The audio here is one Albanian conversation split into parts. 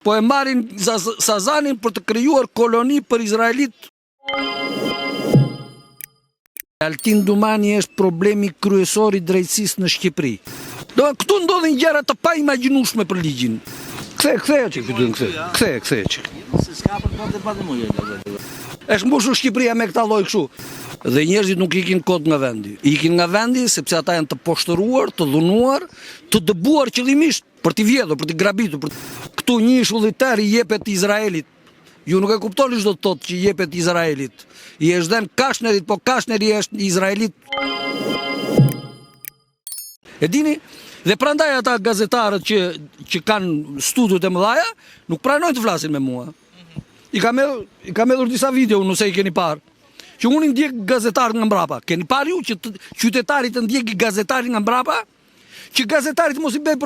Po e marrin Sazanin për të krijuar koloni për izraelit. Altin Dumani është problemi kryesor i drejtësisë në Shqipëri. Këtu ndodhin gjëra të paimagjinueshme për ligjin. Kthej çik këtu, kthej çik. S'ka për të debatë më jeta. Është mbushur Shqipëria me këtë lloj kështu. Dhe njerëzit nuk ikin kot nga vendi. Ikin nga vendi sepse ata janë të poshtëruar, të dhunuar, të dëbuar qëllimisht për t'i vjedhur, për t'i grabitur. Këtu një ish udhëtar i jepet Izraelit. Ju nuk e kuptoni çdo të thotë që i jepet Izraelit. I është dhënë Kashnerit, po Kashneri është Izraelit. E dini? Dhe prandaj ata gazetarët që kanë studiot e mëdha nuk pranojnë të flasin me mua. I kam hedhur disa video, nëse i keni parë. Që unë i ndjek gazetarët nga mbrapa. Keni parë ju që qytetarit të ndjeki gazetarit nga mbrapa? Që gazetarit mos i bëj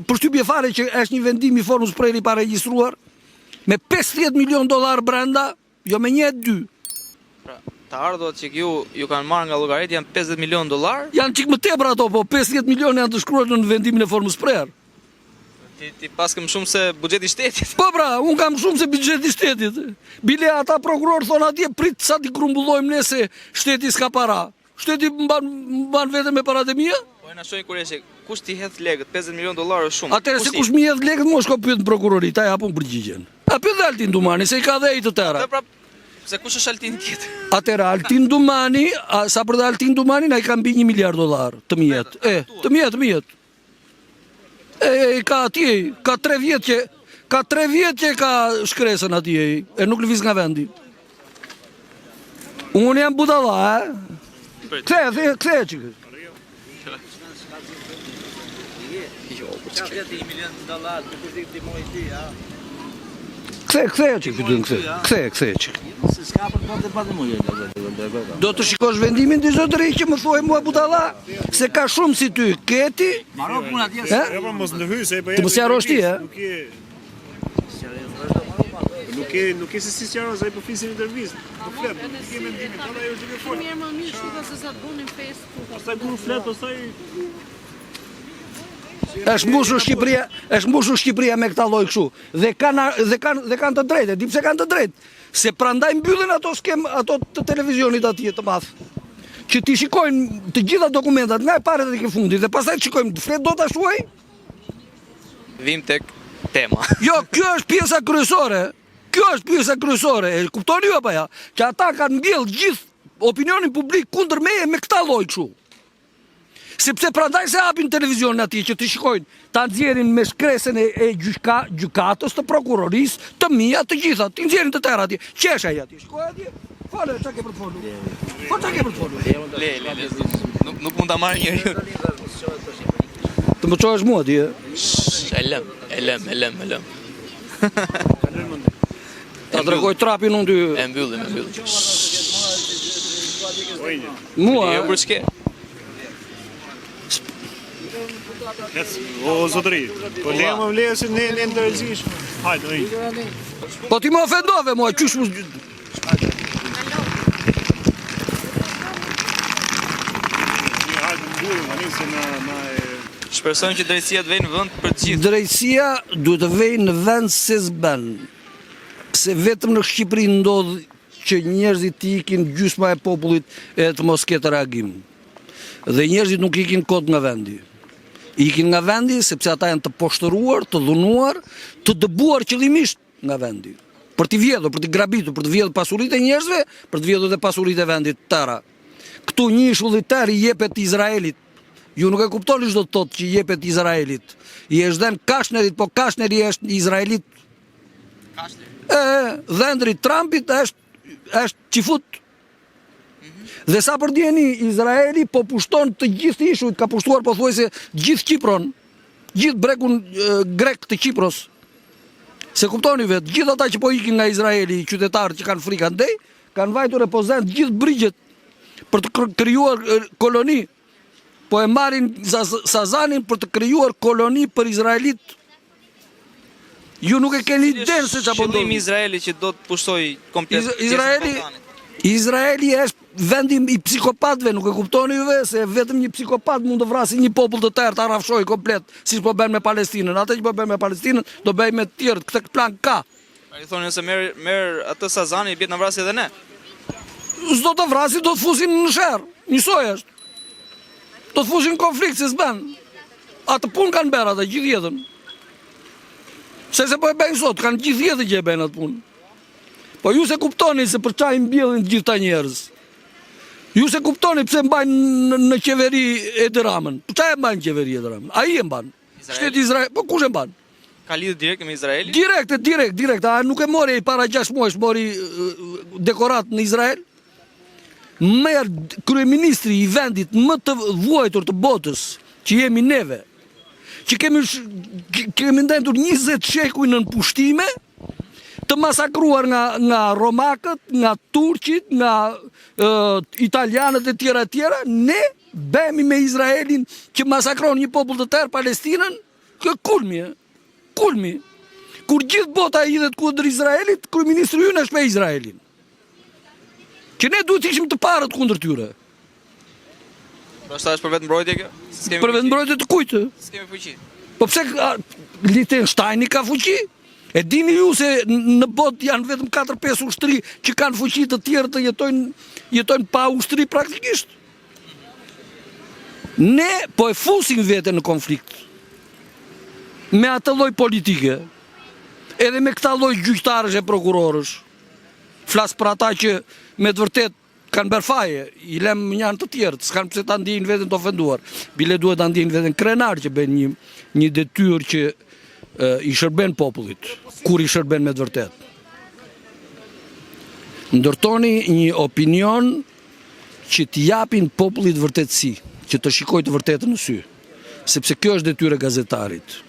përshtypje fare që është një vendim i formës preri pa regjistruar, me $50 milion brenda, jo me 1-2. Pra, të ardhot që ju kanë marrë nga llogarit janë $50 milion. Janë çik më tepër ato, po 50 milion janë të shkruar në vendimin e formës prerë. Ti pas këm shumë se buxheti i shtetit. Po pra, unë kam shumë se buxheti i shtetit. Bile ata prokuror thonë atje prit sa ti grumbullojmë ne se shteti s'ka para. Shteti mban vetëm me paratë mia? Po na shojnë kurrë kush ti hedh lekët, $50 milion është shumë. Atëherë se kush më hedh lekët, mua shko pyet në prokurorit, ai hapun përgjigjen. A pyet Altin Dumani se i ka dhe ai të tëra. Pra, se kush është Altin tjetër? Atëherë Altin Dumani, sa për Altin Dumani ai ka mbi $1 miliard të mjet. Të mjet. Ka atje, ka 3 vjet që ka shkresën atje, e nuk lëviz nga vendi. Unë jam budalla, Kthej çik. Kthej çik. S'ka për të debatë më jeta. Do të shikosh vendimin të zotëri që më thuaj mua budalla, se ka shumë si ty, keti. Maro puna atje. Ja po mos ndëhyj se po. Të mos jarosh ti, Nuk e se si sjarosh, ai po flisin intervistë. Po flet, nuk ke mendimin, tonë ajo që ke folur. Mirë më mirë shkuta se sa të bunin festë. Pastaj kur flet, pastaj Është mbushur Shqipëria me këtë lloj kështu. Dhe kanë të drejtë, di pse kanë të drejtë. Se prandaj mbyllen ato të televizionit atje të madh. Që ti shikojnë të gjitha dokumentat nga e para deri në fundit dhe pastaj shikojmë flet dot ashtu ai? Vim tek tema. Jo, kjo është pjesa kryesore. E kuptoni ju apo ja? Që ata kanë mbjell gjithë opinionin publik kundër meje me këtë lloj kështu. Sepse prandaj se hapin televizionin atje që të shikojnë, ta nxjerrin me shkresën e gjykatës, të prokurorisë, të mia, të gjitha, të nxjerrin të tërë atje. Qesh ai atje, shkoj atje. Fale, çka ke për të folur? Po çka ke për të folur? Le. Nuk mund ta marr njeriu. Të më çohesh mua atje. E lëm. Ta tregoj trapin unë ty. E mbyllim. Mua. Jo për çka. o zotëri. Po lejo se ne ndërzish. Hajde, oj. Po ti më ofendove mua, qysh mos. Shpresojmë që drejtësia të vejnë në vend për të gjithë. Drejtësia duhet të vejnë në vend se s'bën. Se vetëm në Shqipëri ndodh që njerëzit të ikin gjysma e popullit e të mos ketë reagim. Dhe njerëzit nuk ikin kot nga vendi. Ikin nga vendi sepse ata janë të poshtëruar, të dhunuar, të dëbuar qëllimisht nga vendi. Për t'i vjedhur, për t'i grabitur, për të vjedhur pasuritë e njerëzve, për të vjedhur dhe pasuritë e vendit tëra. Këtu një ish udhëtar i jepet Izraelit. Ju nuk e kuptoni çdo të thotë që i jepet Izraelit. I është dhënë Kashnerit, po Kashneri është Izraelit. Dhëndri Trumpit është qifut. Dhe sa për djeni, Izraeli po pushton të gjithë ishujt, ka pushtuar po thuajse gjithë Qipron, gjithë bregun grek të Qipros. Se kuptoni vetë, gjithë ata që po ikin nga Izraeli, qytetarët që kanë frikë andej, kanë vajtur e pozent gjithë brigjet për të krijuar koloni. Po e marrin Sazanin për të krijuar koloni për Izraelit. Ju nuk e keni idenë se çfarë po ndodh. Qëllimi i Izraelit që do të pushtoj komplet. Izraeli është vendi i psikopatëve, nuk e kuptoni juve se vetëm një psikopat mund të vrasë një popull të tërë, ta rrafshojë komplet, siç po bën me Palestinën. Atë që po bën me Palestinën, do bëj me të tjerë, këtë plan ka. I thonë se merr atë Sazani, bjet na vrasë edhe ne. S'do të vrasi, do të fusin në sherr. Njësoj është. Do të fusin në konflikt, se s'ben. Atë punë kanë bërë atë gjithë jetën. Se po e bëjnë sot, kanë gjithë jetën që e bëjnë atë punë. Po ju se kuptoni se për çaj mbjellin gjithë ta njerëz. Ju se kuptoni pse mbajnë në qeveri Edi Ramën. Për çaj e mbajnë në qeveri Edi Ramën? Ai e mban. Shteti Izrael, po kush e mban? Ka lidhje direkt me Izraelin? Direkt. A nuk e mori para 6 muajsh, mori dekorat në Izrael? Merë kryeministri i vendit më të vuajtur të botës, që jemi neve, që kemi ndendur 20 shekuj në pushtime, të masakruar nga romakët, nga turqit, nga italianët e tjera, ne bëhemi me Izraelin që masakron një popull të tërë, Palestinën, kulmi. Kur gjithë bota i hidhet kundër Izraelit, kryeministri ynë është me Izraelin. Që ne duhet ishim të parët kundër tyre. Po sa është për vetë mbrojtje kjo? Për vetë mbrojtje të kujtë? S'kemi fuqi. Po pse Liechtensteini ka fuqi? E dini ju se në botë janë vetëm 4-5 ushtri që kanë fuqi, të tjerë të jetojnë pa ushtri praktikisht. Ne po e fusim vete në konflikt. Me atë lloj politike. Edhe me këta lloj gjyqtarësh e prokurorësh. Flas për ata që me të vërtet kanë bërë faje, i lem janë të tjerë, s'kanë pse ta ndjejnë veten të ofenduar. Bile duhet ta ndjejnë veten krenar që bën një detyrë që i shërben popullit, kur i shërben me të vërtet. Ndërtoni një opinion që t'i japin popullit vërtetësi, që të shikojë të vërtetën në sy, sepse kjo është detyra e gazetarit.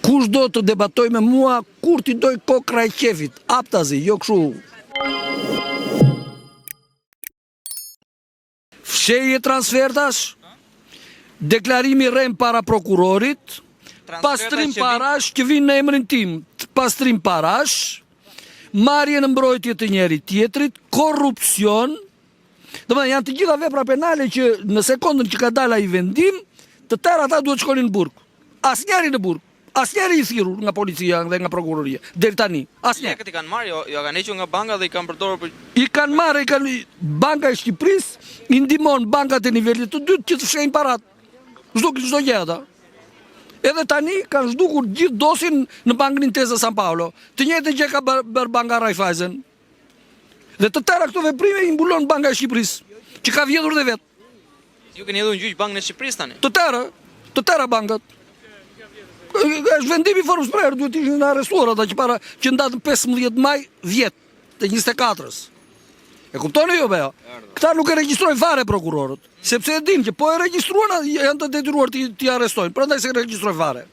Kush do të debatoj me mua, kur t'i doj kokra e qefit, aptazi, jo këshu. Fshehje transfertash, deklarimi rem para prokurorit, pastrim parash që vinë në emrin tim, pastrim parash, marrje në mbrojtje të njeri tjetrit, korrupsion, domethënë janë të gjitha vepra penale që në sekondën që ka dalë ai vendim, të tërë ata duhet shkonin në burg. Asnjëri në burg, asnjëri i thirrur nga policia dhe nga prokuroria deri tani. Asnjë. Lekët i kanë marrë, jo kanë hequr nga banka dhe i kanë përdorur për I kanë marrë, Banka e Shqipërisë i ndihmon bankat e nivelit të dytë që të fshehin parat. Çdo gjë ata. Edhe tani kanë zhdukur gjithë dosin në Bankën Intesa San Paolo. Të njëjtën gjë ka bërë Banka Raiffeisen. Dhe të tëra këto veprime i mbulon Banka e Shqipërisë, që ka vjedhur dhe vet. Ju keni hedhur në gjyq Bankën e Shqipërisë tani? Të tëra bankat. Është vendimi formës prerë, duhet ishin arrestuar ata që ndatën 15 maj vjet të 24-s. E kuptoni ju bejo? Këta nuk e regjistrojnë fare prokurorët, sepse e dinë që po e regjistruan janë të detyruar t'i arrestojnë, prandaj se e regjistrojnë fare.